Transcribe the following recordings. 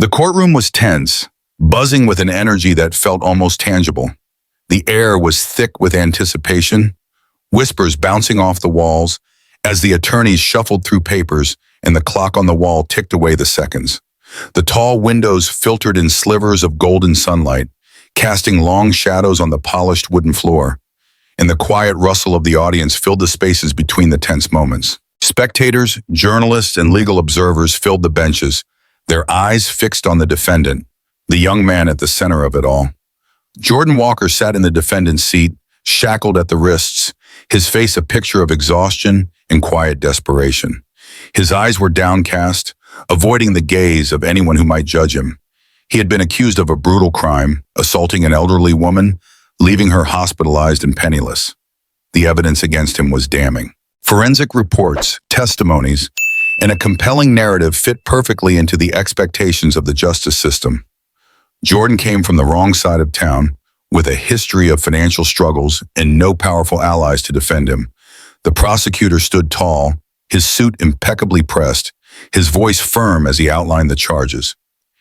The courtroom was tense, buzzing with an energy that felt almost tangible. The air was thick with anticipation, whispers bouncing off the walls as the attorneys shuffled through papers and the clock on the wall ticked away the seconds. The tall windows filtered in slivers of golden sunlight, casting long shadows on the polished wooden floor, and the quiet rustle of the audience filled the spaces between the tense moments. Spectators, journalists, and legal observers filled the benches, their eyes fixed on the defendant, the young man at the center of it all. Jordan Walker sat in the defendant's seat, shackled at the wrists, his face a picture of exhaustion and quiet desperation. His eyes were downcast, avoiding the gaze of anyone who might judge him. He had been accused of a brutal crime, assaulting an elderly woman, leaving her hospitalized and penniless. The evidence against him was damning. Forensic reports, testimonies, and a compelling narrative fit perfectly into the expectations of the justice system. Jordan came from the wrong side of town, with a history of financial struggles and no powerful allies to defend him. The prosecutor stood tall, his suit impeccably pressed, his voice firm as he outlined the charges.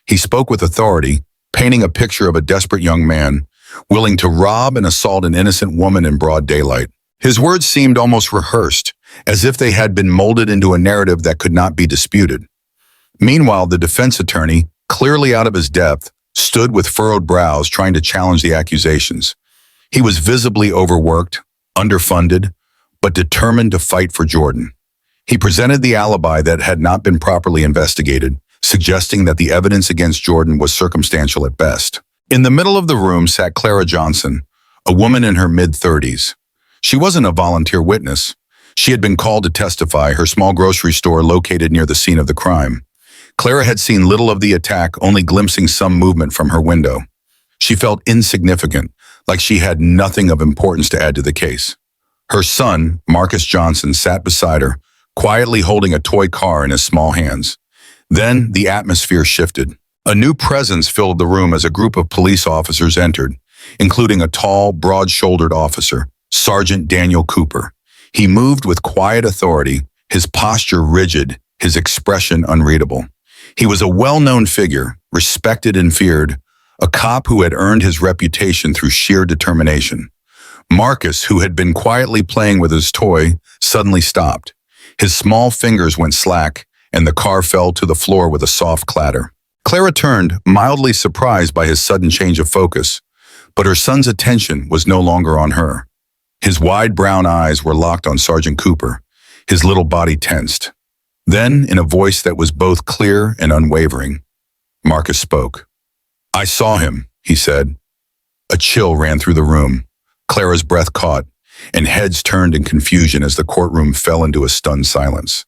He spoke with authority, painting a picture of a desperate young man, willing to rob and assault an innocent woman in broad daylight. His words seemed almost rehearsed, as if they had been molded into a narrative that could not be disputed. Meanwhile, the defense attorney, clearly out of his depth, stood with furrowed brows trying to challenge the accusations. He was visibly overworked, underfunded, but determined to fight for Jordan. He presented the alibi that had not been properly investigated, suggesting that the evidence against Jordan was circumstantial at best. In the middle of the room sat Clara Johnson, a woman in her mid-30s. She wasn't a volunteer witness. She had been called to testify, her small grocery store located near the scene of the crime. Clara had seen little of the attack, only glimpsing some movement from her window. She felt insignificant, like she had nothing of importance to add to the case. Her son, Marcus Johnson, sat beside her, quietly holding a toy car in his small hands. Then the atmosphere shifted. A new presence filled the room as a group of police officers entered, including a tall, broad-shouldered officer, Sergeant Daniel Cooper. He moved with quiet authority, his posture rigid, his expression unreadable. He was a well-known figure, respected and feared, a cop who had earned his reputation through sheer determination. Marcus, who had been quietly playing with his toy, suddenly stopped. His small fingers went slack, and the car fell to the floor with a soft clatter. Clara turned, mildly surprised by his sudden change of focus, but her son's attention was no longer on her. His wide brown eyes were locked on Sergeant Cooper, his little body tensed. Then, in a voice that was both clear and unwavering, Marcus spoke. "I saw him," he said. A chill ran through the room. Clara's breath caught, and heads turned in confusion as the courtroom fell into a stunned silence.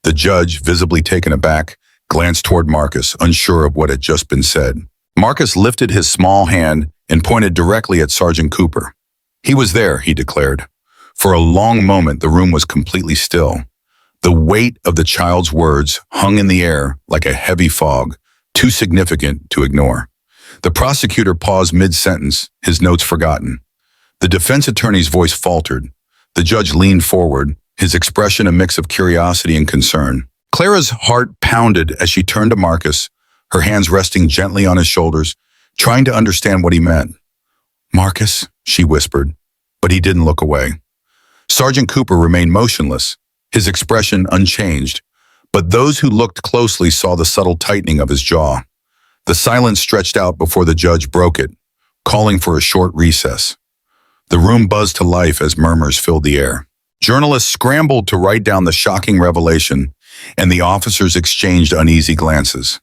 The judge, visibly taken aback, glanced toward Marcus, unsure of what had just been said. Marcus lifted his small hand and pointed directly at Sergeant Cooper. "He was there," he declared. For a long moment, the room was completely still. The weight of the child's words hung in the air like a heavy fog, too significant to ignore. The prosecutor paused mid-sentence, his notes forgotten. The defense attorney's voice faltered. The judge leaned forward, his expression a mix of curiosity and concern. Clara's heart pounded as she turned to Marcus, her hands resting gently on his shoulders, trying to understand what he meant. "Marcus," she whispered, but he didn't look away. Sergeant Cooper remained motionless, his expression unchanged, but those who looked closely saw the subtle tightening of his jaw. The silence stretched out before the judge broke it, calling for a short recess. The room buzzed to life as murmurs filled the air. Journalists scrambled to write down the shocking revelation, and the officers exchanged uneasy glances.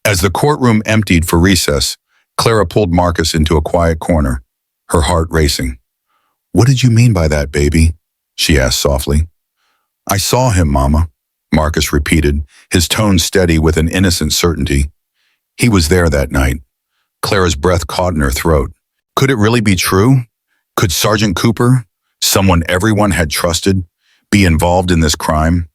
As the courtroom emptied for recess, Clara pulled Marcus into a quiet corner, her heart racing. "What did you mean by that, baby?" she asked softly. "I saw him, Mama," Marcus repeated, his tone steady with an innocent certainty. "He was there that night." Clara's breath caught in her throat. Could it really be true? Could Sergeant Cooper, someone everyone had trusted, be involved in this crime?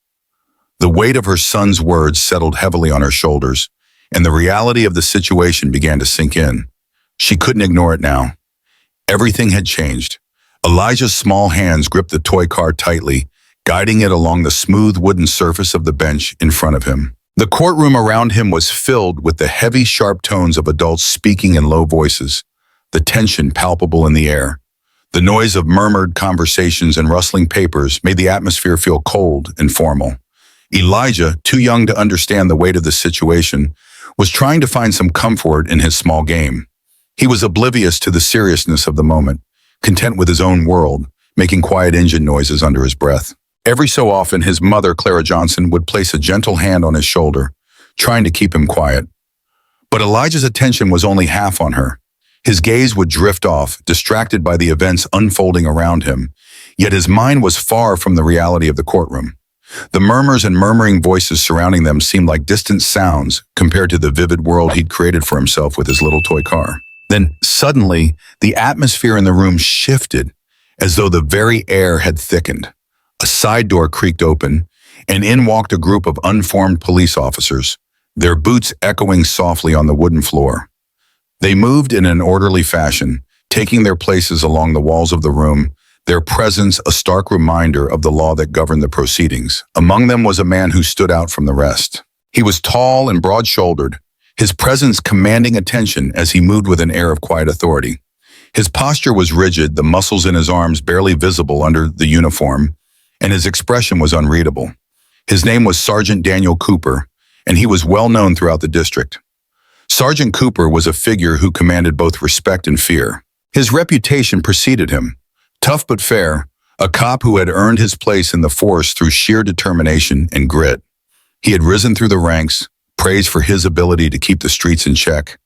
The weight of her son's words settled heavily on her shoulders, and the reality of the situation began to sink in. She couldn't ignore it now. Everything had changed. Elijah's small hands gripped the toy car tightly, guiding it along the smooth wooden surface of the bench in front of him. The courtroom around him was filled with the heavy, sharp tones of adults speaking in low voices, the tension palpable in the air. The noise of murmured conversations and rustling papers made the atmosphere feel cold and formal. Elijah, too young to understand the weight of the situation, was trying to find some comfort in his small game. He was oblivious to the seriousness of the moment, content with his own world, making quiet engine noises under his breath. Every so often, his mother, Clara Johnson, would place a gentle hand on his shoulder, trying to keep him quiet. But Elijah's attention was only half on her. His gaze would drift off, distracted by the events unfolding around him, yet his mind was far from the reality of the courtroom. The murmurs and murmuring voices surrounding them seemed like distant sounds compared to the vivid world he'd created for himself with his little toy car. Then, suddenly, the atmosphere in the room shifted, as though the very air had thickened. A side door creaked open, and in walked a group of unformed police officers, their boots echoing softly on the wooden floor. They moved in an orderly fashion, taking their places along the walls of the room, their presence a stark reminder of the law that governed the proceedings. Among them was a man who stood out from the rest. He was tall and broad-shouldered, his presence commanding attention as he moved with an air of quiet authority. His posture was rigid, the muscles in his arms barely visible under the uniform, and his expression was unreadable. His name was Sergeant Daniel Cooper, and he was well known throughout the district. Sergeant Cooper was a figure who commanded both respect and fear. His reputation preceded him. Tough but fair, a cop who had earned his place in the force through sheer determination and grit. He had risen through the ranks, praised for his ability to keep the streets in check,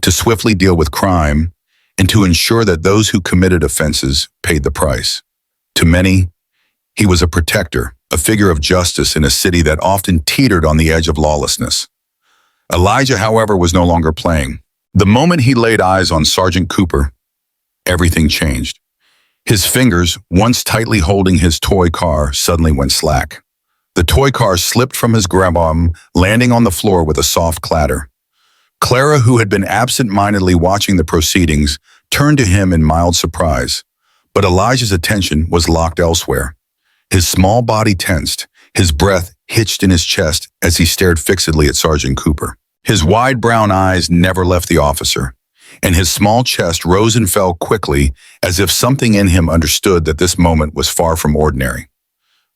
to swiftly deal with crime, and to ensure that those who committed offenses paid the price. To many, he was a protector, a figure of justice in a city that often teetered on the edge of lawlessness. Elijah, however, was no longer playing. The moment he laid eyes on Sergeant Cooper, everything changed. His fingers, once tightly holding his toy car, suddenly went slack. The toy car slipped from his grab arm, landing on the floor with a soft clatter. Clara, who had been absent-mindedly watching the proceedings, turned to him in mild surprise. But Elijah's attention was locked elsewhere. His small body tensed, his breath hitched in his chest as he stared fixedly at Sergeant Cooper. His wide brown eyes never left the officer, and his small chest rose and fell quickly as if something in him understood that this moment was far from ordinary.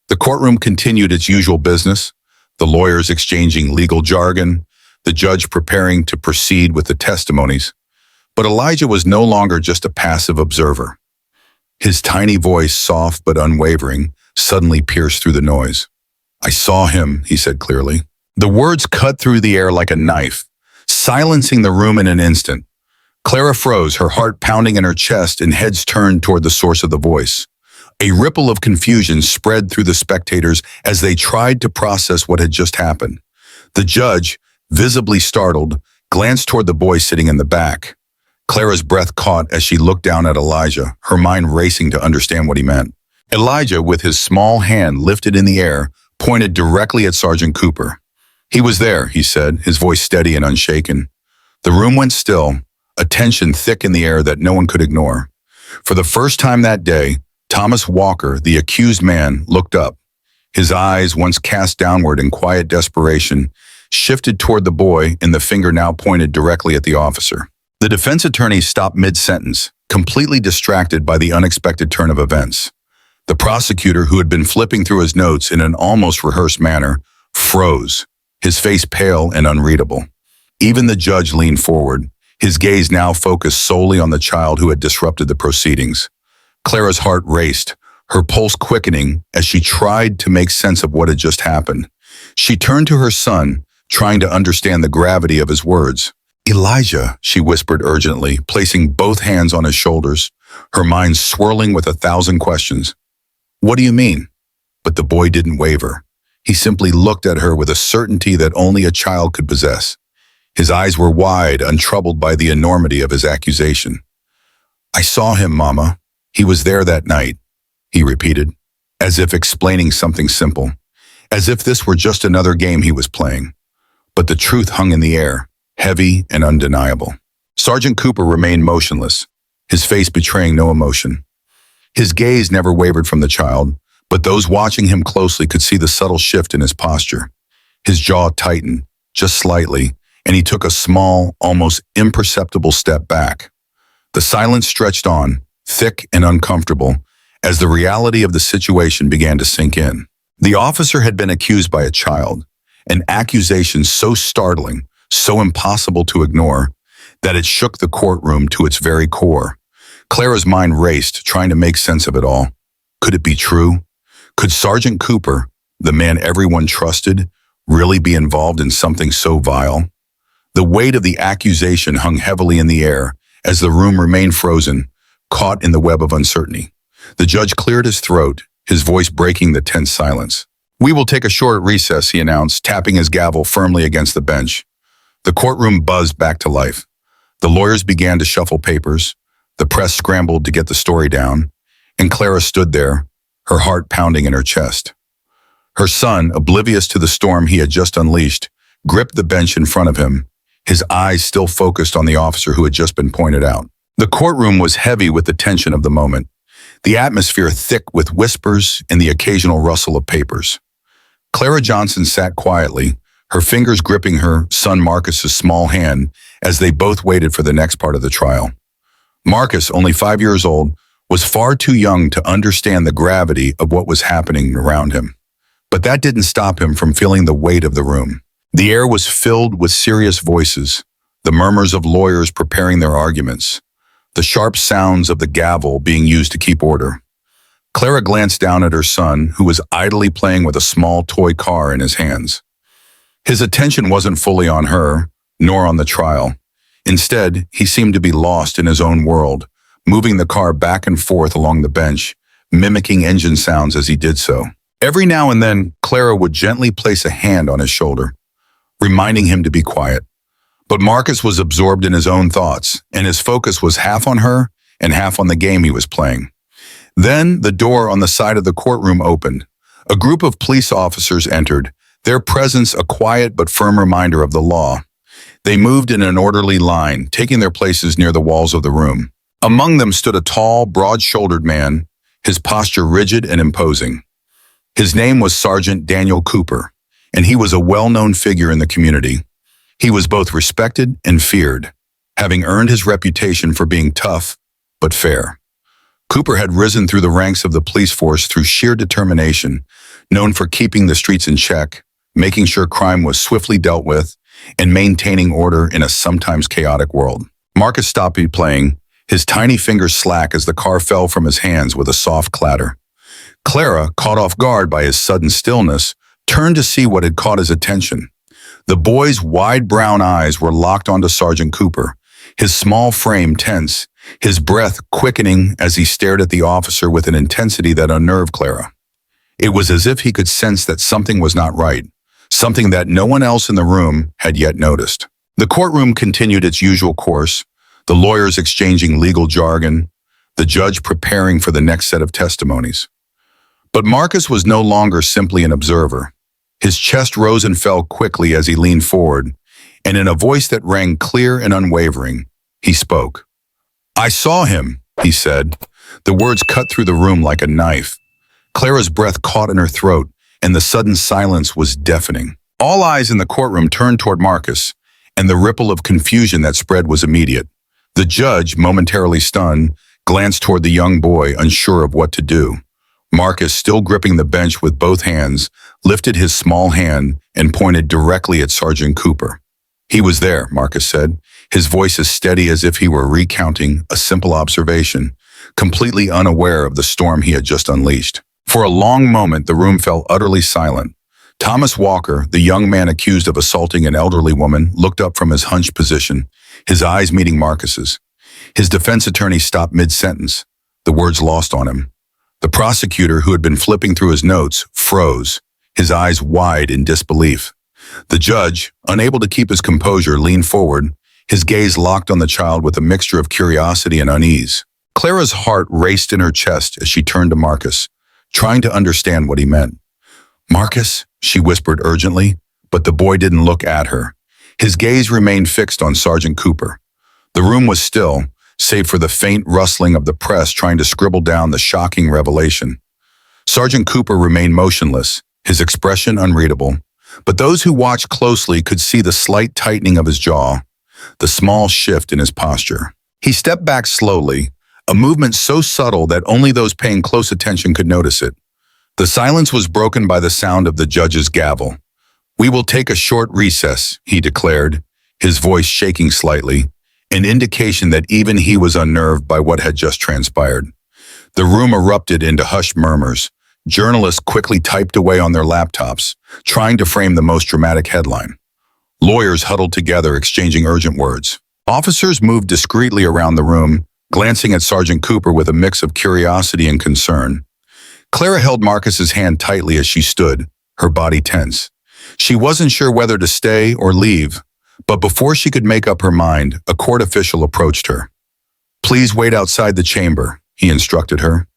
The courtroom continued its usual business, the lawyers exchanging legal jargon, the judge preparing to proceed with the testimonies. But Elijah was no longer just a passive observer. His tiny voice, soft but unwavering, suddenly pierced through the noise. "I saw him," he said clearly. The words cut through the air like a knife, silencing the room in an instant. Clara froze, her heart pounding in her chest and heads turned toward the source of the voice. A ripple of confusion spread through the spectators as they tried to process what had just happened. The judge, visibly startled, glanced toward the boy sitting in the back. Clara's breath caught as she looked down at Elijah, her mind racing to understand what he meant. Elijah, with his small hand lifted in the air, pointed directly at Sergeant Cooper. "He was there," he said, his voice steady and unshaken. The room went still, a tension thick in the air that no one could ignore. For the first time that day, Thomas Walker, the accused man, looked up. His eyes, once cast downward in quiet desperation, shifted toward the boy, and the finger now pointed directly at the officer. The defense attorney stopped mid-sentence, completely distracted by the unexpected turn of events. The prosecutor, who had been flipping through his notes in an almost rehearsed manner, froze, his face pale and unreadable. Even the judge leaned forward, his gaze now focused solely on the child who had disrupted the proceedings. Clara's heart raced, her pulse quickening as she tried to make sense of what had just happened. She turned to her son, trying to understand the gravity of his words. "Elijah," she whispered urgently, placing both hands on his shoulders, her mind swirling with 1,000 questions. "What do you mean?" But the boy didn't waver. He simply looked at her with a certainty that only a child could possess. His eyes were wide, untroubled by the enormity of his accusation. "I saw him, Mama. He was there that night," he repeated, as if explaining something simple, as if this were just another game he was playing. But the truth hung in the air, heavy and undeniable. Sergeant Cooper remained motionless, his face betraying no emotion. His gaze never wavered from the child, but those watching him closely could see the subtle shift in his posture. His jaw tightened, just slightly, and he took a small, almost imperceptible step back. The silence stretched on, thick and uncomfortable, as the reality of the situation began to sink in. The officer had been accused by a child, an accusation so startling, so impossible to ignore, that it shook the courtroom to its very core. Clara's mind raced, trying to make sense of it all. Could it be true? Could Sergeant Cooper, the man everyone trusted, really be involved in something so vile? The weight of the accusation hung heavily in the air as the room remained frozen, caught in the web of uncertainty. The judge cleared his throat, his voice breaking the tense silence. "We will take a short recess," he announced, tapping his gavel firmly against the bench. The courtroom buzzed back to life. The lawyers began to shuffle papers. The press scrambled to get the story down, and Clara stood there, her heart pounding in her chest. Her son, oblivious to the storm he had just unleashed, gripped the bench in front of him, his eyes still focused on the officer who had just been pointed out. The courtroom was heavy with the tension of the moment, the atmosphere thick with whispers and the occasional rustle of papers. Clara Johnson sat quietly, her fingers gripping her son Marcus's small hand as they both waited for the next part of the trial. Marcus, only 5 years old, was far too young to understand the gravity of what was happening around him. But that didn't stop him from feeling the weight of the room. The air was filled with serious voices, the murmurs of lawyers preparing their arguments, the sharp sounds of the gavel being used to keep order. Clara glanced down at her son, who was idly playing with a small toy car in his hands. His attention wasn't fully on her, nor on the trial. Instead, he seemed to be lost in his own world, moving the car back and forth along the bench, mimicking engine sounds as he did so. Every now and then, Clara would gently place a hand on his shoulder, reminding him to be quiet. But Marcus was absorbed in his own thoughts, and his focus was half on her and half on the game he was playing. Then the door on the side of the courtroom opened. A group of police officers entered, their presence a quiet but firm reminder of the law. They moved in an orderly line, taking their places near the walls of the room. Among them stood a tall, broad-shouldered man, his posture rigid and imposing. His name was Sergeant Daniel Cooper, and he was a well-known figure in the community. He was both respected and feared, having earned his reputation for being tough but fair. Cooper had risen through the ranks of the police force through sheer determination, known for keeping the streets in check, making sure crime was swiftly dealt with, and maintaining order in a sometimes chaotic world. Marcus stopped playing, his tiny fingers slack as the car fell from his hands with a soft clatter. Clara, caught off guard by his sudden stillness, turned to see what had caught his attention. The boy's wide brown eyes were locked onto Sergeant Cooper, his small frame tense, his breath quickening as he stared at the officer with an intensity that unnerved Clara. It was as if he could sense that something was not right, something that no one else in the room had yet noticed. The courtroom continued its usual course, the lawyers exchanging legal jargon, the judge preparing for the next set of testimonies. But Marcus was no longer simply an observer. His chest rose and fell quickly as he leaned forward, and in a voice that rang clear and unwavering, he spoke. "I saw him," he said. The words cut through the room like a knife. Clara's breath caught in her throat, and the sudden silence was deafening. All eyes in the courtroom turned toward Marcus, and the ripple of confusion that spread was immediate. The judge, momentarily stunned, glanced toward the young boy, unsure of what to do. Marcus, still gripping the bench with both hands, lifted his small hand and pointed directly at Sergeant Cooper. "He was there," Marcus said, his voice as steady as if he were recounting a simple observation, completely unaware of the storm he had just unleashed. For a long moment, the room fell utterly silent. Thomas Walker, the young man accused of assaulting an elderly woman, looked up from his hunched position, his eyes meeting Marcus's. His defense attorney stopped mid-sentence, the words lost on him. The prosecutor, who had been flipping through his notes, froze, his eyes wide in disbelief. The judge, unable to keep his composure, leaned forward, his gaze locked on the child with a mixture of curiosity and unease. Clara's heart raced in her chest as she turned to Marcus, trying to understand what he meant. "Marcus," she whispered urgently, but the boy didn't look at her. His gaze remained fixed on Sergeant Cooper. The room was still, save for the faint rustling of the press trying to scribble down the shocking revelation. Sergeant Cooper remained motionless, his expression unreadable. but those who watched closely could see the slight tightening of his jaw, the small shift in his posture. He stepped back slowly, a movement so subtle that only those paying close attention could notice it. The silence was broken by the sound of the judge's gavel. "We will take a short recess," he declared, his voice shaking slightly, an indication that even he was unnerved by what had just transpired. The room erupted into hushed murmurs. Journalists quickly typed away on their laptops, trying to frame the most dramatic headline. Lawyers huddled together, exchanging urgent words. Officers moved discreetly around the room, glancing at Sergeant Cooper with a mix of curiosity and concern. Clara held Marcus's hand tightly as she stood, her body tense. She wasn't sure whether to stay or leave, but before she could make up her mind, a court official approached her. "Please wait outside the chamber," he instructed her.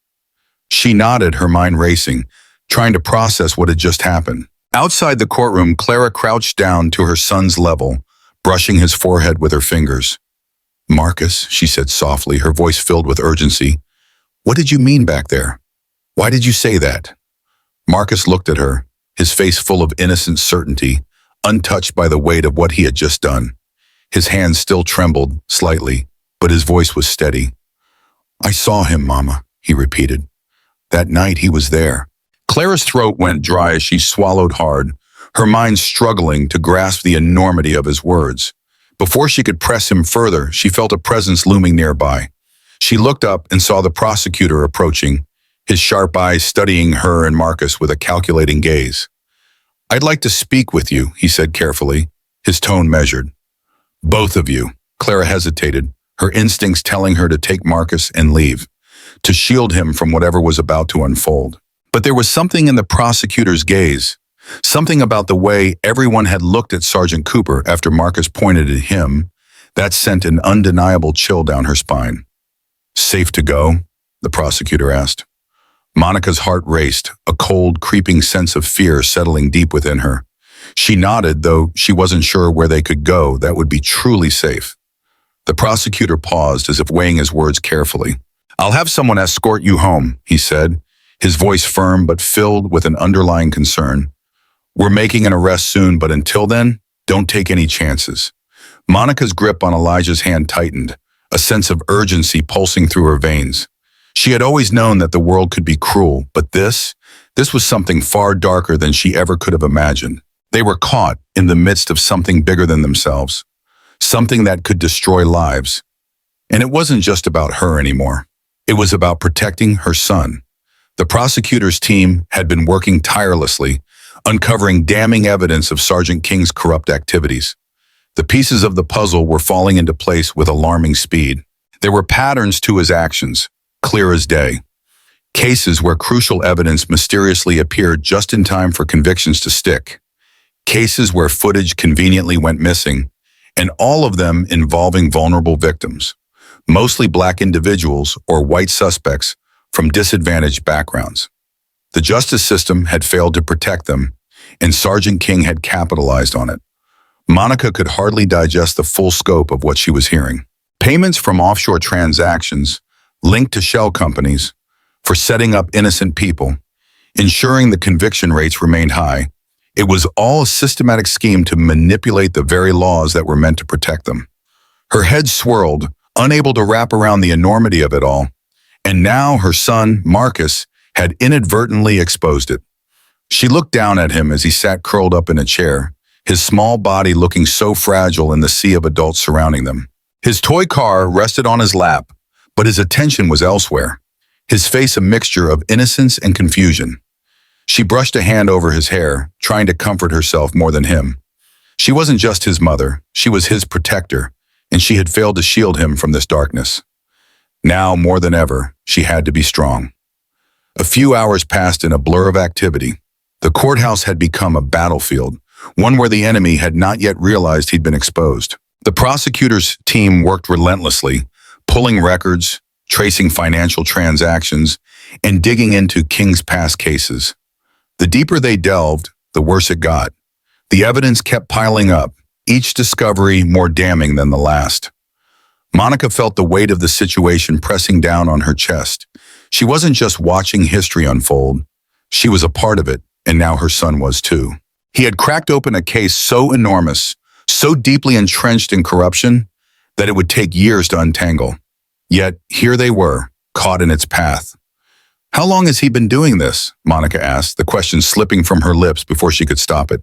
She nodded, her mind racing, trying to process what had just happened. Outside the courtroom, Clara crouched down to her son's level, brushing his forehead with her fingers. "Marcus," she said softly, her voice filled with urgency, "what did you mean back there? Why did you say that?" Marcus looked at her, his face full of innocent certainty, untouched by the weight of what he had just done. His hands still trembled, slightly, but his voice was steady. "I saw him, Mama," he repeated. "That night he was there." Clara's throat went dry as she swallowed hard, her mind struggling to grasp the enormity of his words. Before she could press him further, she felt a presence looming nearby. She looked up and saw the prosecutor approaching, his sharp eyes studying her and Marcus with a calculating gaze. "I'd like to speak with you," he said carefully, his tone measured. "Both of you." Clara hesitated, her instincts telling her to take Marcus and leave, to shield him from whatever was about to unfold. But there was something in the prosecutor's gaze, something about the way everyone had looked at Sergeant Cooper after Marcus pointed at him, that sent an undeniable chill down her spine. "Safe to go?" the prosecutor asked. Monica's heart raced, a cold, creeping sense of fear settling deep within her. She nodded, though she wasn't sure where they could go that would be truly safe. The prosecutor paused as if weighing his words carefully. "I'll have someone escort you home," he said, his voice firm but filled with an underlying concern. "We're making an arrest soon, but until then, don't take any chances." Monica's grip on Elijah's hand tightened, a sense of urgency pulsing through her veins. She had always known that the world could be cruel, but this was something far darker than she ever could have imagined. They were caught in the midst of something bigger than themselves, something that could destroy lives. And it wasn't just about her anymore. It was about protecting her son. The prosecutor's team had been working tirelessly, uncovering damning evidence of Sergeant King's corrupt activities. The pieces of the puzzle were falling into place with alarming speed. There were patterns to his actions, clear as day. Cases where crucial evidence mysteriously appeared just in time for convictions to stick. Cases where footage conveniently went missing, and all of them involving vulnerable victims, mostly black individuals or white suspects from disadvantaged backgrounds. The justice system had failed to protect them, and Sergeant King had capitalized on it. Monica could hardly digest the full scope of what she was hearing. Payments from offshore transactions, linked to shell companies, for setting up innocent people, ensuring the conviction rates remained high. It was all a systematic scheme to manipulate the very laws that were meant to protect them. Her head swirled, unable to wrap around the enormity of it all, and now her son, Marcus, had inadvertently exposed it. She looked down at him as he sat curled up in a chair, his small body looking so fragile in the sea of adults surrounding them. His toy car rested on his lap, but his attention was elsewhere, his face a mixture of innocence and confusion. She brushed a hand over his hair, trying to comfort herself more than him. She wasn't just his mother, she was his protector, and she had failed to shield him from this darkness. Now, more than ever, she had to be strong. A few hours passed in a blur of activity. The courthouse had become a battlefield, one where the enemy had not yet realized he'd been exposed. The prosecutor's team worked relentlessly, pulling records, tracing financial transactions, and digging into King's past cases. The deeper they delved, the worse it got. The evidence kept piling up, each discovery more damning than the last. Monica felt the weight of the situation pressing down on her chest. She wasn't just watching history unfold. She was a part of it, and now her son was too. He had cracked open a case so enormous, so deeply entrenched in corruption, that it would take years to untangle. Yet, here they were, caught in its path. "How long has he been doing this?" Monica asked, the question slipping from her lips before she could stop it.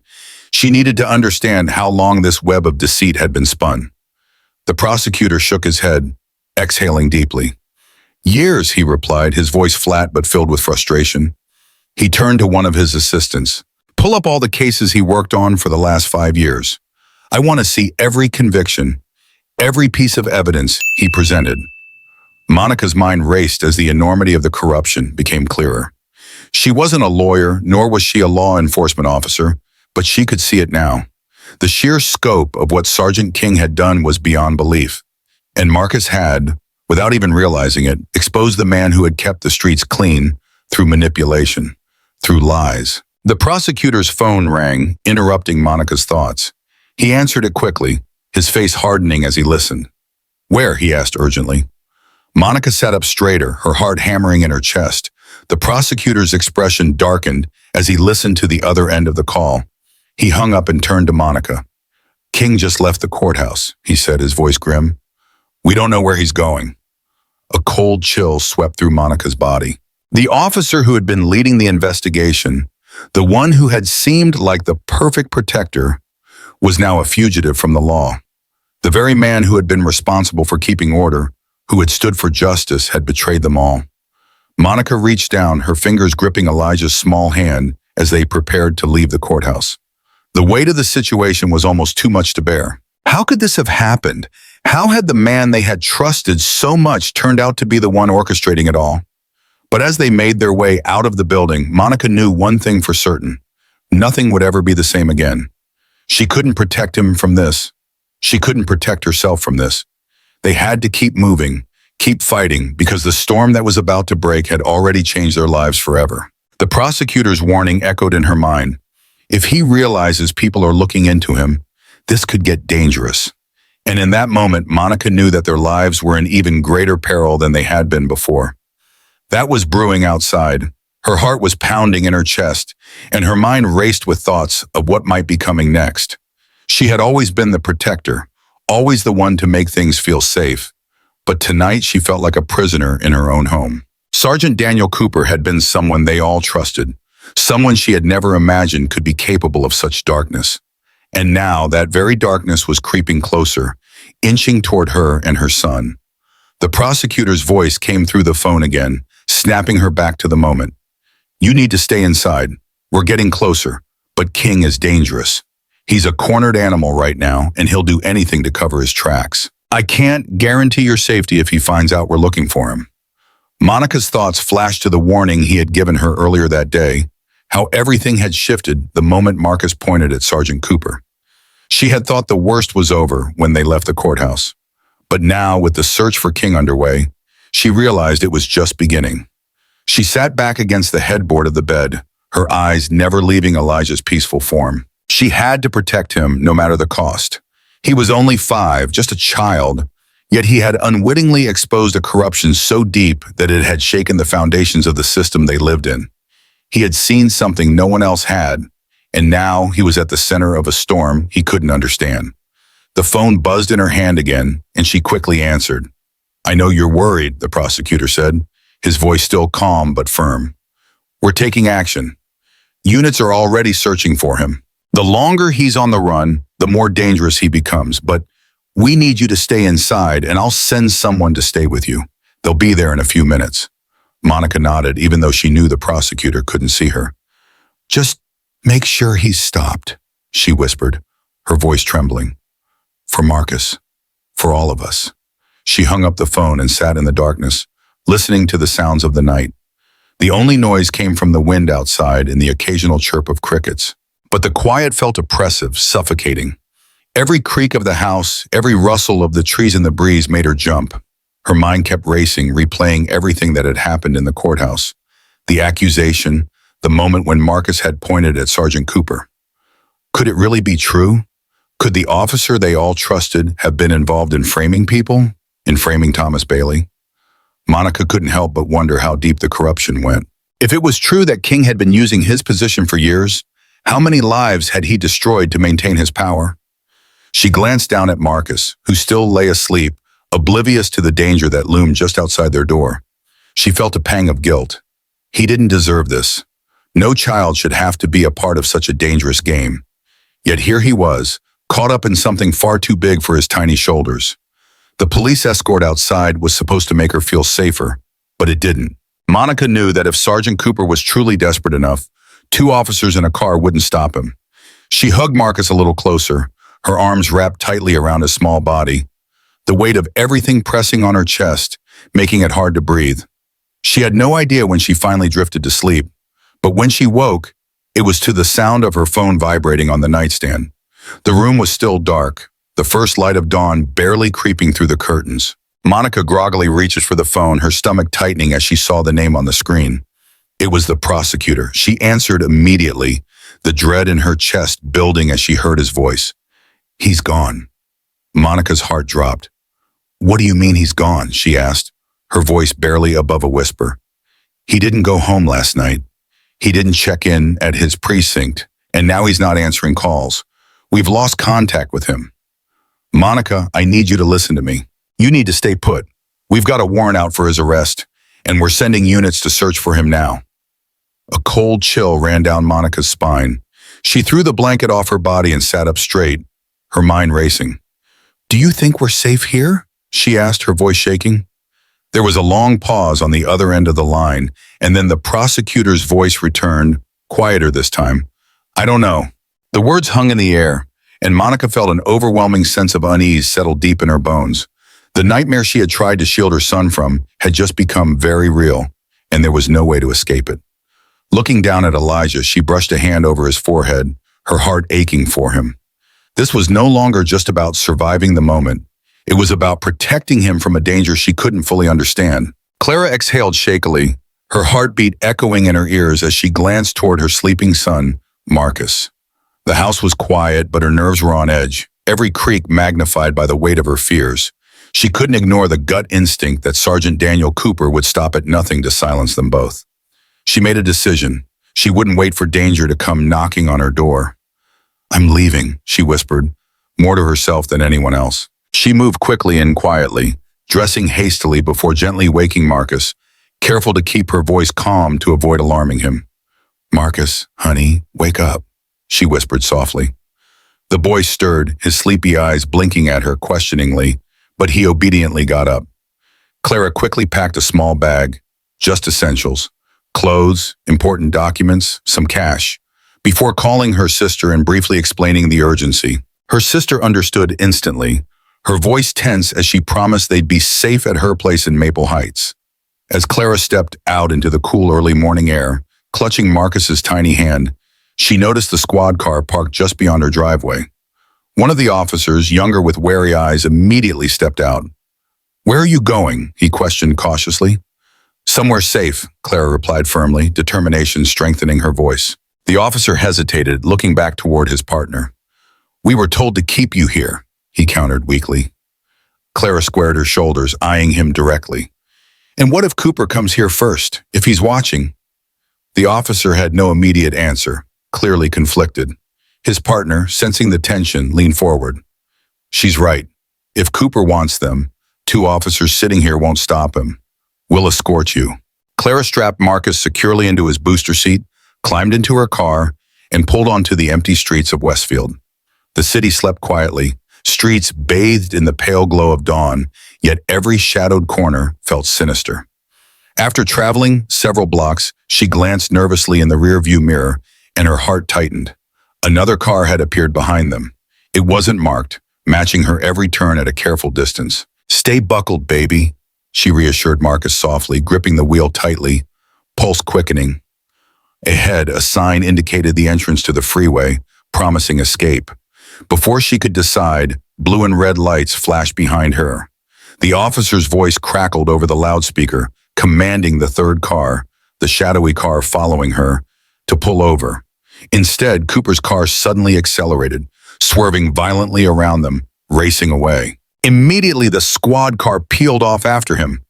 She needed to understand how long this web of deceit had been spun. The prosecutor shook his head, exhaling deeply. "Years," he replied, his voice flat but filled with frustration. He turned to one of his assistants. "Pull up all the cases he worked on for the last 5 years. I want to see every conviction, every piece of evidence he presented." Monica's mind raced as the enormity of the corruption became clearer. She wasn't a lawyer, nor was she a law enforcement officer, but she could see it now. The sheer scope of what Sergeant King had done was beyond belief. And Marcus had, without even realizing it, exposed the man who had kept the streets clean through manipulation, through lies. The prosecutor's phone rang, interrupting Monica's thoughts. He answered it quickly, his face hardening as he listened. "Where?" he asked urgently. Monica sat up straighter, her heart hammering in her chest. The prosecutor's expression darkened as he listened to the other end of the call. He hung up and turned to Monica. "King just left the courthouse," he said, his voice grim. "We don't know where he's going." A cold chill swept through Monica's body. The officer who had been leading the investigation, the one who had seemed like the perfect protector, was now a fugitive from the law. The very man who had been responsible for keeping order, who had stood for justice, had betrayed them all. Monica reached down, her fingers gripping Elijah's small hand as they prepared to leave the courthouse. The weight of the situation was almost too much to bear. How could this have happened? How had the man they had trusted so much turned out to be the one orchestrating it all? But as they made their way out of the building, Monica knew one thing for certain. Nothing would ever be the same again. She couldn't protect him from this. She couldn't protect herself from this. They had to keep moving, keep fighting, because the storm that was about to break had already changed their lives forever. The prosecutor's warning echoed in her mind. If he realizes people are looking into him, this could get dangerous. And in that moment, Monica knew that their lives were in even greater peril than they had been before. That was brewing outside. Her heart was pounding in her chest, and her mind raced with thoughts of what might be coming next. She had always been the protector, always the one to make things feel safe. But tonight she felt like a prisoner in her own home. Sergeant Daniel Cooper had been someone they all trusted, someone she had never imagined could be capable of such darkness. And now that very darkness was creeping closer, inching toward her and her son. The prosecutor's voice came through the phone again, snapping her back to the moment. "You need to stay inside. We're getting closer, but King is dangerous. He's a cornered animal right now, and he'll do anything to cover his tracks. I can't guarantee your safety if he finds out we're looking for him." Monica's thoughts flashed to the warning he had given her earlier that day, how everything had shifted the moment Marcus pointed at Sergeant Cooper. She had thought the worst was over when they left the courthouse. But now, with the search for King underway, she realized it was just beginning. She sat back against the headboard of the bed, her eyes never leaving Elijah's peaceful form. She had to protect him no matter the cost. He was only 5, just a child, yet he had unwittingly exposed a corruption so deep that it had shaken the foundations of the system they lived in. He had seen something no one else had, and now he was at the center of a storm he couldn't understand. The phone buzzed in her hand again, and she quickly answered. "I know you're worried," the prosecutor said, his voice still calm but firm. "We're taking action. Units are already searching for him. The longer he's on the run, the more dangerous he becomes, but we need you to stay inside, and I'll send someone to stay with you. They'll be there in a few minutes." Monica nodded, even though she knew the prosecutor couldn't see her. "Just make sure he's stopped," she whispered, her voice trembling. "For Marcus. For all of us." She hung up the phone and sat in the darkness, listening to the sounds of the night. The only noise came from the wind outside and the occasional chirp of crickets. But the quiet felt oppressive, suffocating. Every creak of the house, every rustle of the trees in the breeze made her jump. Her mind kept racing, replaying everything that had happened in the courthouse. The accusation, the moment when Marcus had pointed at Sergeant Cooper. Could it really be true? Could the officer they all trusted have been involved in framing people? In framing Thomas Bailey? Monica couldn't help but wonder how deep the corruption went. If it was true that King had been using his position for years, How many lives had he destroyed to maintain his power? She glanced down at Marcus, who still lay asleep, oblivious to the danger that loomed just outside their door. She felt a pang of guilt. He didn't deserve this. No child should have to be a part of such a dangerous game. Yet here he was, caught up in something far too big for his tiny shoulders. The police escort outside was supposed to make her feel safer, but it didn't. Monica knew that if Sergeant Cooper was truly desperate enough, 2 officers in a car wouldn't stop him. She hugged Marcus a little closer, her arms wrapped tightly around his small body, the weight of everything pressing on her chest, making it hard to breathe. She had no idea when she finally drifted to sleep, but when she woke, it was to the sound of her phone vibrating on the nightstand. The room was still dark, the first light of dawn barely creeping through the curtains. Monica groggily reaches for the phone, her stomach tightening as she saw the name on the screen. It was the prosecutor. She answered immediately, the dread in her chest building as she heard his voice. "He's gone." Monica's heart dropped. "What do you mean he's gone?" she asked, her voice barely above a whisper. "He didn't go home last night. He didn't check in at his precinct, and now he's not answering calls. We've lost contact with him." "Monica, I need you to listen to me. You need to stay put. We've got a warrant out for his arrest, and we're sending units to search for him now." A cold chill ran down Monica's spine. She threw the blanket off her body and sat up straight, her mind racing. "Do you think we're safe here?" she asked, her voice shaking. There was a long pause on the other end of the line, and then the prosecutor's voice returned, quieter this time. "I don't know." The words hung in the air, and Monica felt an overwhelming sense of unease settle deep in her bones. The nightmare she had tried to shield her son from had just become very real, and there was no way to escape it. Looking down at Elijah, she brushed a hand over his forehead, her heart aching for him. This was no longer just about surviving the moment. It was about protecting him from a danger she couldn't fully understand. Clara exhaled shakily, her heartbeat echoing in her ears as she glanced toward her sleeping son, Marcus. The house was quiet, but her nerves were on edge, every creak magnified by the weight of her fears. She couldn't ignore the gut instinct that Sergeant Daniel Cooper would stop at nothing to silence them both. She made a decision. She wouldn't wait for danger to come knocking on her door. "I'm leaving," she whispered, more to herself than anyone else. She moved quickly and quietly, dressing hastily before gently waking Marcus, careful to keep her voice calm to avoid alarming him. "Marcus, honey, wake up," she whispered softly. The boy stirred, his sleepy eyes blinking at her questioningly, but he obediently got up. Clara quickly packed a small bag, just essentials, clothes, important documents, some cash, before calling her sister and briefly explaining the urgency. Her sister understood instantly, her voice tense as she promised they'd be safe at her place in Maple Heights. As Clara stepped out into the cool early morning air, clutching Marcus's tiny hand, she noticed the squad car parked just beyond her driveway. One of the officers, younger with wary eyes, immediately stepped out. "Where are you going?" he questioned cautiously. "Somewhere safe," Clara replied firmly, determination strengthening her voice. The officer hesitated, looking back toward his partner. "We were told to keep you here," he countered weakly. Clara squared her shoulders, eyeing him directly. "And what if Cooper comes here first, if he's watching?" The officer had no immediate answer, clearly conflicted. His partner, sensing the tension, leaned forward. "She's right. If Cooper wants them, 2 officers sitting here won't stop him. We'll escort you." Clara strapped Marcus securely into his booster seat, climbed into her car, and pulled onto the empty streets of Westfield. The city slept quietly, streets bathed in the pale glow of dawn, yet every shadowed corner felt sinister. After traveling several blocks, she glanced nervously in the rearview mirror, and her heart tightened. Another car had appeared behind them. It wasn't marked, matching her every turn at a careful distance. "Stay buckled, baby," she reassured Marcus softly, gripping the wheel tightly, pulse quickening. Ahead, a sign indicated the entrance to the freeway, promising escape. Before she could decide, blue and red lights flashed behind her. The officer's voice crackled over the loudspeaker, commanding the third car, the shadowy car following her, to pull over. Instead, Cooper's car suddenly accelerated, swerving violently around them, racing away. Immediately, the squad car peeled off after him,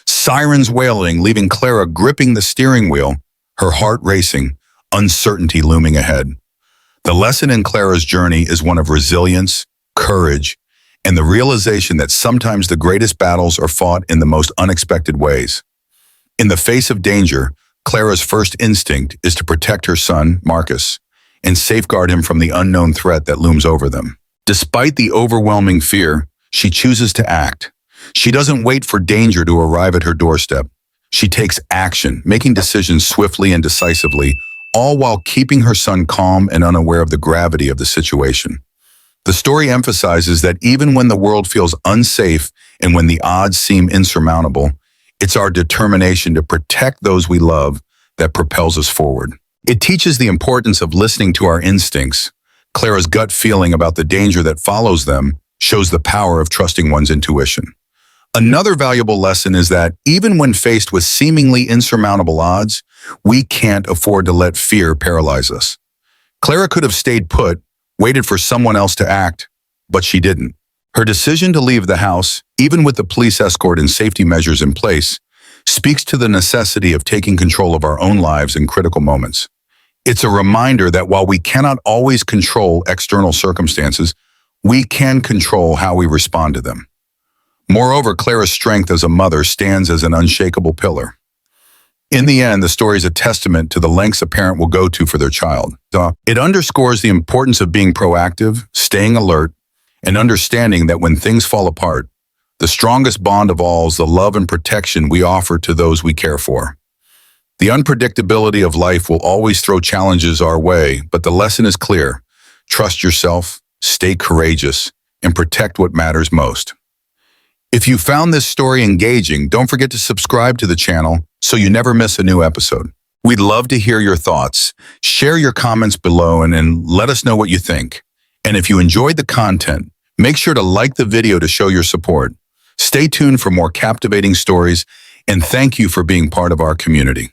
sirens wailing, leaving Clara gripping the steering wheel, her heart racing, uncertainty looming ahead. The lesson in Clara's journey is one of resilience, courage, and the realization that sometimes the greatest battles are fought in the most unexpected ways. In the face of danger, Clara's first instinct is to protect her son, Marcus, and safeguard him from the unknown threat that looms over them. Despite the overwhelming fear, she chooses to act. She doesn't wait for danger to arrive at her doorstep. She takes action, making decisions swiftly and decisively, all while keeping her son calm and unaware of the gravity of the situation. The story emphasizes that even when the world feels unsafe and when the odds seem insurmountable, it's our determination to protect those we love that propels us forward. It teaches the importance of listening to our instincts. Clara's gut feeling about the danger that follows them shows the power of trusting one's intuition. Another valuable lesson is that even when faced with seemingly insurmountable odds, we can't afford to let fear paralyze us. Clara could have stayed put, waited for someone else to act, but she didn't. Her decision to leave the house, even with the police escort and safety measures in place, speaks to the necessity of taking control of our own lives in critical moments. It's a reminder that while we cannot always control external circumstances, we can control how we respond to them. Moreover, Clara's strength as a mother stands as an unshakable pillar. In the end, the story is a testament to the lengths a parent will go to for their child. It underscores the importance of being proactive, staying alert, and understanding that when things fall apart, the strongest bond of all is the love and protection we offer to those we care for. The unpredictability of life will always throw challenges our way, but the lesson is clear. Trust yourself, stay courageous, and protect what matters most. If you found this story engaging, don't forget to subscribe to the channel so you never miss a new episode. We'd love to hear your thoughts. Share your comments below and let us know what you think. And if you enjoyed the content, make sure to like the video to show your support. Stay tuned for more captivating stories, and thank you for being part of our community.